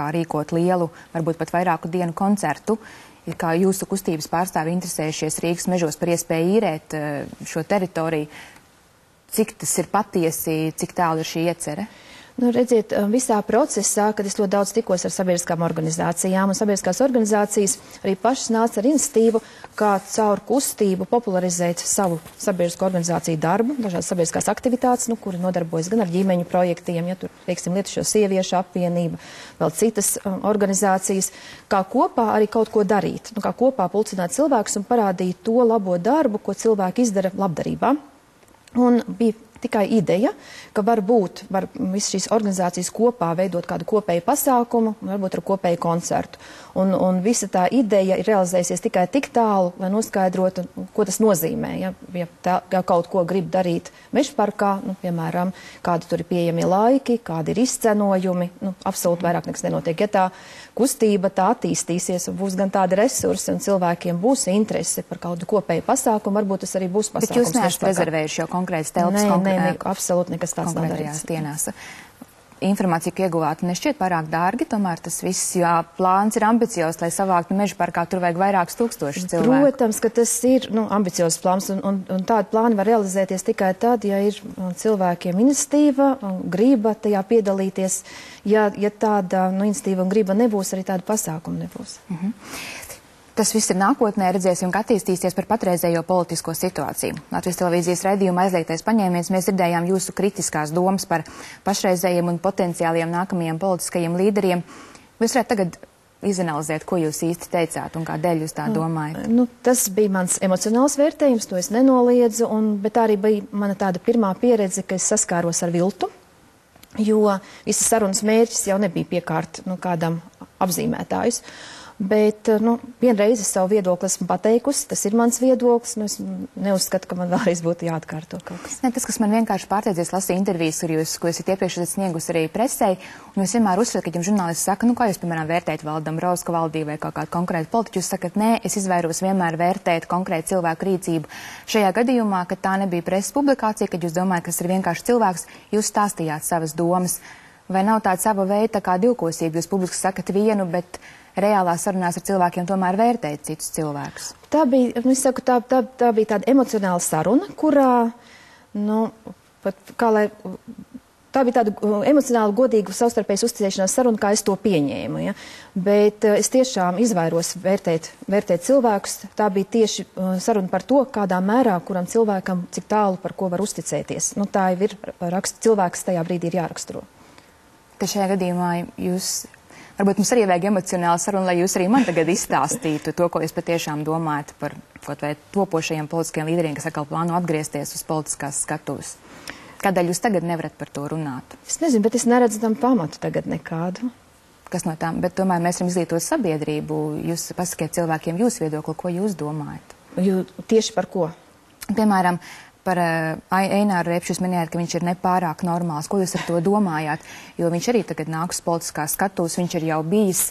rīkot lielu, varbūt pat vairāku dienu koncertu. Ir kā jūsu kustības pārstāvi interesējušies Rīgas mežos par iespēju īrēt šo teritoriju. Cik tas ir patiesi, cik tālu ir šī iecere? Nu, redziet, visā procesā, kad es ļoti daudz tikos ar sabiedriskām organizācijām, un sabiedriskās organizācijas arī pašas nāca ar iniciatīvu, kā caur kustību popularizēt savu sabiedrisko organizāciju darbu, dažādas sabiedriskās aktivitātes, kuri nodarbojas gan ar ģimeņu projektiem, ja tur, teiksim, Lietušo sieviešu apvienība, vēl citas organizācijas, kā kopā arī kaut ko darīt, kā kopā pulcināt cilvēkus un parādīt to labo darbu, ko cilvēki izdara labdarībā. Un bija tikai ideja, ka var visas šīs organizācijas kopā veidot kādu kopēju pasākumu, varbūt ar kopēju koncertu. Un visa tā ideja ir realizējusies tikai tik tālu, lai noskaidrotu, ko tas nozīmē. Ja kaut ko grib darīt mežparkā, piemēram, kādi tur ir pieejamie laiki, kādi ir izcenojumi, absolūti vairāk nekas nenotiek. Ja tā kustība tā attīstīsies un būs gan tādi resursi un cilvēkiem būs interese par kādu kopēju pasākumu, varbūt tas arī būs pasākums. Bet jūs neesat rezervējuši jau konkrētas telpas? Nē, absolūti nekas tāds nav darīts. Dienās. Informācija, ko ieguvāt, nešķiet pārāk dārgi, tomēr tas viss, jo plāns ir ambiciozs, lai savāktu meža parkā, tur vajag vairākus tūkstošus cilvēku. Protams, ka tas ir ambiciozs plāns, un tādi plāni var realizēties tikai tad, ja ir cilvēkiem iniciatīva, grība tajā piedalīties. Ja tāda iniciatīva un grība nebūs, arī tāda pasākuma nebūs. Tas viss ir nākotnē, redzēsim, ka attīstīsies par patreizējo politisko situāciju. Latvijas televīzijas raidījuma aizliegtais paņēmiens, mēs dzirdējām jūsu kritiskās domas par pašreizējiem un potenciāliem nākamajiem politiskajiem līderiem. Jūs varētu tagad izanalizēt, ko jūs īsti teicāt un kādēļ jūs tā domājat? Tas bija mans emocionāls vērtējums, to es nenoliedzu, bet tā arī bija mana tāda pirmā pieredze, ka es saskāros ar viltu, jo visas sarunas mērķis jau nebija piekārt kādam apzīmētājus. Bet vienreiz es savu viedokli esmu pateikusi, tas ir mans viedoklis, es neuzskatu, ka man vēlreiz būtu jāatkārto kaut kas. Tas, kas man vienkārši pārsteidzies, lasīju intervijas, ko esat iepriekš sniegusi arī presei, un jūs vienmēr uzsverat, ka jums žurnālisti saka, kā jūs, piemēram, vērtējat Valda Rauska valdību vai kaut kādu konkrētu politiķu, jūs sakat, nē, es izvairos vienmēr vērtēt konkrētu cilvēku rīcību. Šajā gadījumā, kad tā nebija preses publikācija, kad jūs domājat, ka tas ir vienkārši cilvēks, jūs stāstījāt savas domas. Vai nav tāda sava veida tā kā divkosība, jūs publiski sakat vienu, bet reālās sarunās ar cilvēkiem tomēr vērtēt citus cilvēkus? Tā bija, tā bija tāda emocionāla saruna, kurā, tā bija tāda emocionāli godīga savstarpējas uzticēšanās saruna, kā es to pieņēmu. Ja? Bet es tiešām izvairos vērtēt cilvēkus. Tā bija tieši saruna par to, kādā mērā, kuram cilvēkam, cik tālu par ko var uzticēties. Tā ir cilvēks tajā brīdī ir jāraksturo. Ka šajā gadījumā jūs, varbūt mums arī vajag emocionālu sarunu, lai jūs arī man tagad izstāstītu to, ko jūs patiešām domājat par kaut vai topošajiem politiskajiem līderiem, kas atkal plāno atgriezties uz politiskās skatuves. Kādēļ jūs tagad nevarat par to runāt? Es nezinu, bet es neredzu tam pamatu tagad nekādu. Kas no tām? Bet tomēr mēs varam izglītot sabiedrību. Jūs pasakiet cilvēkiem jūsu viedokli, ko jūs domājat. Tieši par ko? Piemēram, par Eināru Repšu jūs minējāt, ka viņš ir nepārāk normāls. Ko jūs ar to domājāt? Jo viņš arī tagad nāk uz politiskās skatuves, viņš ir jau bijis.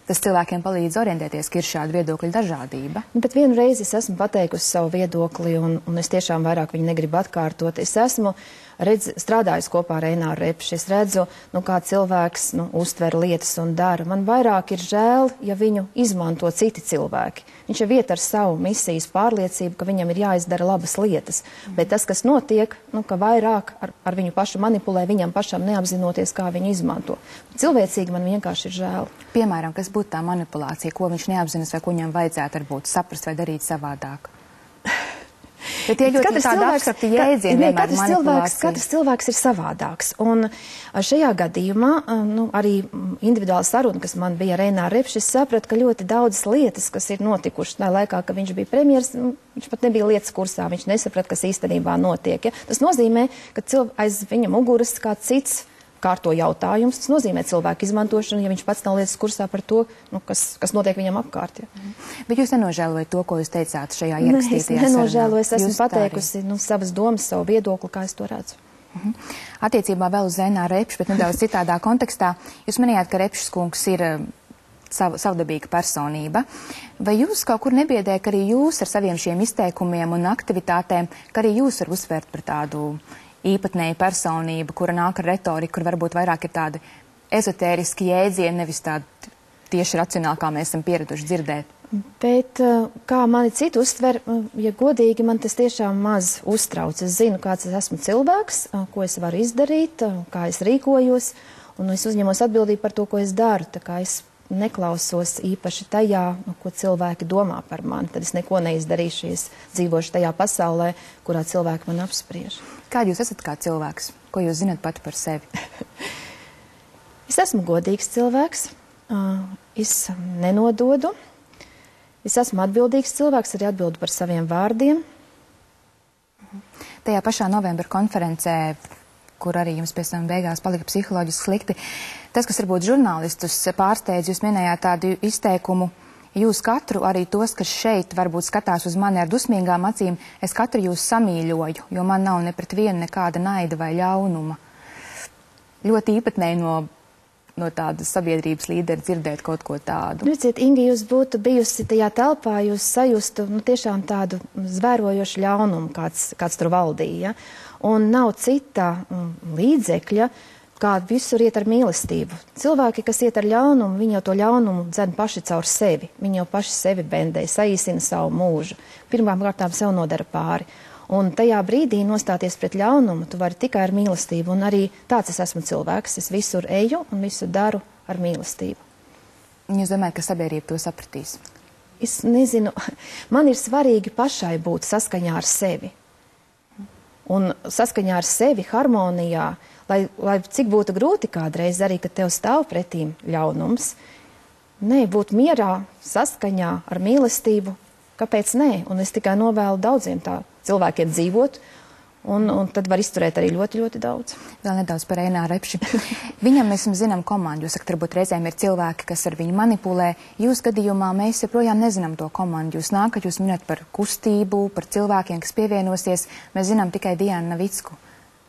Tas cilvēkiem palīdz orientēties, ka ir šāda viedokļa dažādība. Bet vienu reizi es esmu pateikusi savu viedokli, un es tiešām vairāk viņu negribu atkārtot. Es esmu strādājusi kopā ar Eināru Repšu. Es redzu, kā cilvēks uztver lietas un dara. Man vairāk ir žēl, ja viņu izmanto citi cilvēki. Viņš jau iet ar savu misijas pārliecību, ka viņam ir jāizdara labas lietas. Bet tas, kas notiek, ka vairāk ar viņu pašu manipulē, viņam pašam neapzinoties, kā viņu izmanto. Cilvēcīgi man vienkārši ir žēl. Piemēram, kas būtu tā manipulācija, ko viņš neapzinas vai ko viņam vajadzētu varbūt saprast vai darīt savādāk? Bet tie ļoti tādi abstrakti jēdzieni vienmēr manipulācija. Katrs cilvēks ir savādāks. Un šajā gadījumā arī individuāla saruna, kas man bija ar Eināru Repšu, es sapratu, ka ļoti daudzas lietas, kas ir notikušas tajā laikā, kad viņš bija premjers, viņš pat nebija lietas kursā, viņš nesaprata, kas īstenībā notiek. Ja? Tas nozīmē, ka aiz viņa muguras kāds cits kārto jautājumus. Tas nozīmē cilvēku izmantošanu, ja viņš pats nav lietas kursā par to, kas notiek viņam apkārt. Ja. Bet jūs nenožēlojat to, ko jūs teicāt šajā ierakstītajā sarunā? Es nenožēloju, es esmu pateikusi savas domas, savu viedokli, kā es to redzu. Attiecībā vēl uz Eināru Repšu, bet nedaudz citādā kontekstā. Jūs minējāt, ka Repšs kungs ir savdabīga personība. Vai jūs kaut kur nebiedē, ka arī jūs ar saviem šiem izteikumiem un aktivitātēm, ka arī jūs var uzsvērt par tādu īpatnēju personību, kura nāk ar retoriku, kur varbūt vairāk ir tādi ezotēriski jēdzieni, nevis tādi tieši racionāli, kā mēs esam pieraduši dzirdēt. Bet, kā mani citi uztver, ja godīgi, man tas tiešām maz uztrauc. Es zinu, kāds es esmu cilvēks, ko es varu izdarīt, kā es rīkojos, un es uzņemos atbildību par to, ko es daru. Tā kā es neklausos īpaši tajā, ko cilvēki domā par mani, tad es neko neizdarīšu, es dzīvošu tajā pasaulē, kurā cilvēki man apspriež. Kādi jūs esat kā cilvēks? Ko jūs zinat pati par sevi? Es esmu godīgs cilvēks, es nenododu. Es esmu atbildīgs cilvēks, arī atbildu par saviem vārdiem. Tajā pašā novembra konferencē, kur arī jums pēc tam beigās palika psiholoģiski slikti, tas, kas varbūt žurnālistus pārsteidz, jūs minējāt tādu izteikumu, jūs katru, arī tos, kas šeit varbūt skatās uz mani ar dusmīgām acīm, es katru jūs samīļoju, jo man nav ne pret vienu nekāda naida vai ļaunuma. Ļoti īpatnēji no tādas sabiedrības līderi dzirdēt kaut ko tādu. Redziet, Inga, jūs būtu bijusi tajā telpā, jūs sajustu tiešām tādu zvērojošu ļaunumu, kāds tur valdīja. Un nav cita līdzekļa, kā visur iet ar mīlestību. Cilvēki, kas iet ar ļaunumu, viņi jau to ļaunumu dzen paši caur sevi. Viņi jau paši sevi bendē, saīsina savu mūžu. Pirmām kārtām sev nodara pāri. Un tajā brīdī nostāties pret ļaunumu, tu vari tikai ar mīlestību. Un arī tāds es esmu cilvēks. Es visur eju un visu daru ar mīlestību. Jūs domājat, ka sabiedrība to sapratīs? Es nezinu. Man ir svarīgi pašai būt saskaņā ar sevi. Un saskaņā ar sevi, harmonijā, lai cik būtu grūti kādreiz arī, kad tev stāv pretīm ļaunums, būt mierā, saskaņā ar mīlestību. Kāpēc nē? Un es tikai novēlu daudziem tā cilvēkiem dzīvot, un tad var izturēt arī ļoti, ļoti daudz. Vēl nedaudz par Eināru Repši. Viņam mēs zinām komandu. Jūs sakat, varbūt reizēm ir cilvēki, kas ar viņu manipulē. Jūs gadījumā mēs joprojām nezinām to komandu. Jūs nākat, jūs minat par kustību, par cilvēkiem, kas pievienosies. Mēs zinām tikai Diānu Navicku.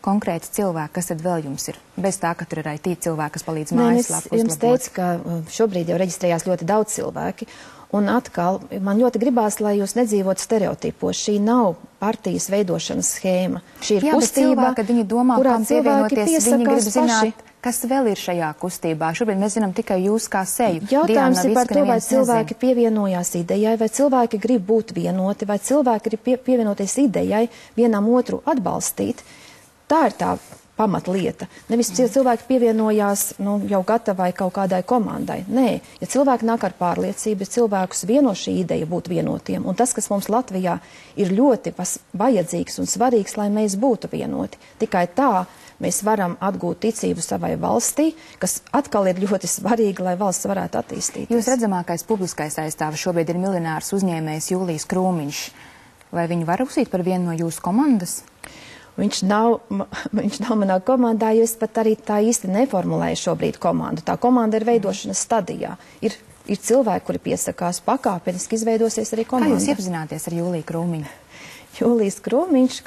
Konkrēti cilvēki, kas tad vēl jums ir? Bez tā, ka tur ir IT cilvēki, kas palīdz mājaslapu uzlabot. Es jums teicu, ka šobrīd jau reģistrējās ļoti daudz cilvēki. Un atkal, man ļoti gribās, lai jūs nedzīvot stereotipos. Šī nav partijas veidošanas schēma. Šī ir kustība, kad viņi domā, kurā kam pievienoties, viņi grib zināt, paši. Kas vēl ir šajā kustībā. Šobrīd mēs zinām tikai jūs kā seju. Jautājums ir par to, vai cilvēki pievienojās idejai, vai cilvēki grib būt vienoti, vai cilvēki grib pievienoties idejai, vienam otru atbalstīt. Tā ir tā pamatlieta. Nevis cilvēki pievienojās jau gatavai kaut kādai komandai. Nē, ja cilvēki nāk ar pārliecību, ja cilvēkus vieno šī ideja būt vienotiem, un tas, kas mums Latvijā ir ļoti vajadzīgs un svarīgs, lai mēs būtu vienoti. Tikai tā mēs varam atgūt ticību savai valstī, kas atkal ir ļoti svarīgi, lai valsts varētu attīstīties. Jūs redzamākais publiskais aizstāvis šobrīd ir miljonārs uzņēmējs Jūlijs Krūmiņš. Vai viņu var uzsīt par vienu no jūsu komandas? Viņš nav manā komandā, jo es pat arī tā īsti neformulēju šobrīd komandu. Tā komanda ir veidošanas stadijā. Ir cilvēki, kuri piesakās pakāpeniski, izveidosies arī komanda. Kā jūs iepazināties ar Jūliju Krūmiņu?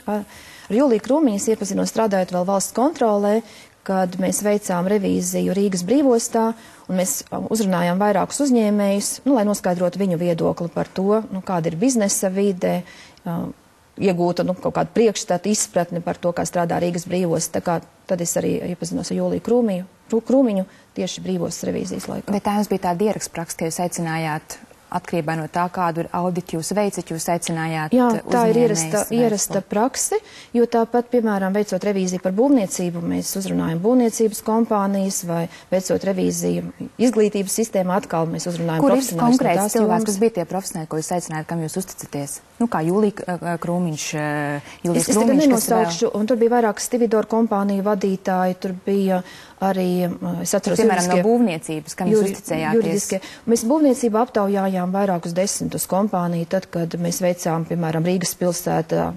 Ar Jūliju Krūmiņu es iepazinos strādājot vēl valsts kontrolē, kad mēs veicām revīziju Rīgas Brīvostā, un mēs uzrunājām vairākus uzņēmējus, lai noskaidrotu viņu viedokli par to, kāda ir biznesa vide, iegūta kaut kādu priekšstatu, izpratni par to, kā strādā Rīgas Brīvostas. Tad es arī iepazinos ar Jūliju Krūmiņu tieši Brīvostas revīzijas laikā. Bet tā jums bija tāda ierakstpraksa, ka jūs aicinājāt, atkarībā no tā, kādu auditu jūs veicat, jūs aicinājāt uzņēmējus? Jā, tā ir ierasta praksi, jo tāpat, piemēram, veicot revīziju par būvniecību, mēs uzrunājam būvniecības kompānijas, vai veicot revīziju izglītības sistēmā, atkal mēs uzrunājam profesionāļus. Kur ir konkrēts cilvēks, kas bija tie profesionāļi, ko jūs aicinājāt, kam jūs uzticaties? Kā Jūlija Krūmiņš, Jūlijas Krūmiņš, es tagad nenosaukšu, un tur bija vairāk Stividor kompāniju vadītāji, tur bija arī, es atceros, piemēram, no būvniecības, kam jūs uzticējāties? Mēs būvniecību aptaujājām vairākus desmitus kompāniju, tad, kad mēs veicām, piemēram, Rīgas pilsētā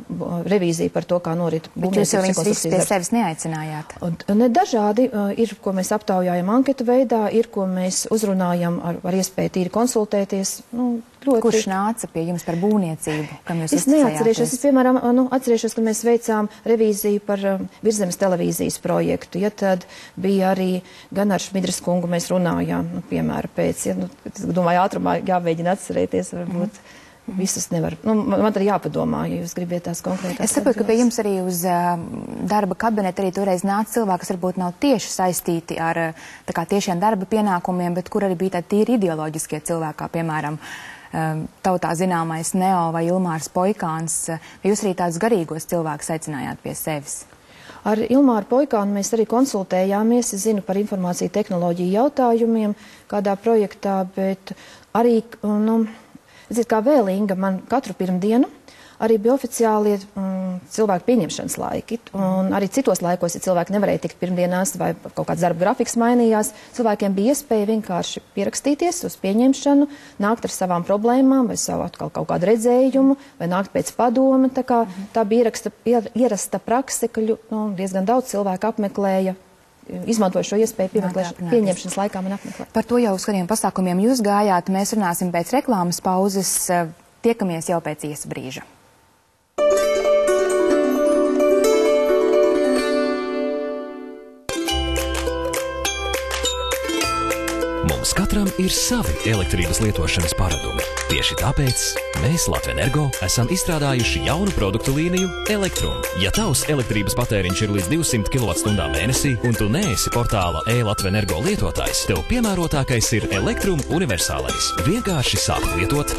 revīziju par to, kā norit būvniecības. Bet jūs jau viņus visus pie sevis neaicinājāt? Dažādi ir, ko mēs aptaujājam anketu veidā, ir, ko mēs uzrunājam ar iespēju tīri konsultēties. Kurš nāca pie jums par būvniecību, kam jūs uzticējāties? Es neatcerēšos. Es, piemēram, atcerēšos, ka mēs veicām revīziju par Virzemes televīzijas projektu. Ja tad bija arī gan ar Šmidras kungu mēs runājām, piemēram, pēc, domāju, ātrumā jāmēģina atcerēties, varbūt. visas nevar. Man tad jāpadomā, ja jūs gribiet tās konkrētās. Es saprotu, ka pie jums arī uz darba kabineta arī toreiz nāca cilvēki, kas varbūt nav tieši saistīti ar tā kā tiešiem darba pienākumiem, bet kur arī bija tādi tīri ideoloģiskie cilvēki, kā piemēram tautā zināmais Neo vai Ilmārs Poikāns. Vai jūs arī tādus garīgos cilvēkus aicinājāt pie sevis? Ar Ilmāru Poikānu mēs arī konsultējāmies. Es zinu par informāciju tehnoloģiju jautājumiem kādā projektā, bet arī, kā vēl Inga, man katru pirmdienu arī bija oficiālie cilvēku pieņemšanas laiki. Un arī citos laikos, ja cilvēki nevarēja tikt pirmdienās vai kaut kāds darba grafiks mainījās, cilvēkiem bija iespēja vienkārši pierakstīties uz pieņemšanu, nākt ar savām problēmām vai savu atkal kaut kādu redzējumu, vai nākt pēc padoma. Tā bija ierasta prakse, ka diezgan daudz cilvēku apmeklēja, izmantoja šo iespēju pieņemšanas laikā man apmeklēt. Par to jau uz kādiem pasākumiem jūs gājāt. Mēs runāsim pēc reklāmas pauzes. Tiekamies jau pēc īsa brīža. Mums katram ir savi elektrības lietošanas paradumi. Tieši tāpēc mēs Latvenergo esam izstrādājuši jaunu produktu līniju Elektrum. Ja tavs elektrības patēriņš ir līdz 200 kWh mēnesī un tu neesi portāla e-Latvenergo lietotājs, tev piemērotākais ir Elektrum universālais. Vienkārši sākt lietot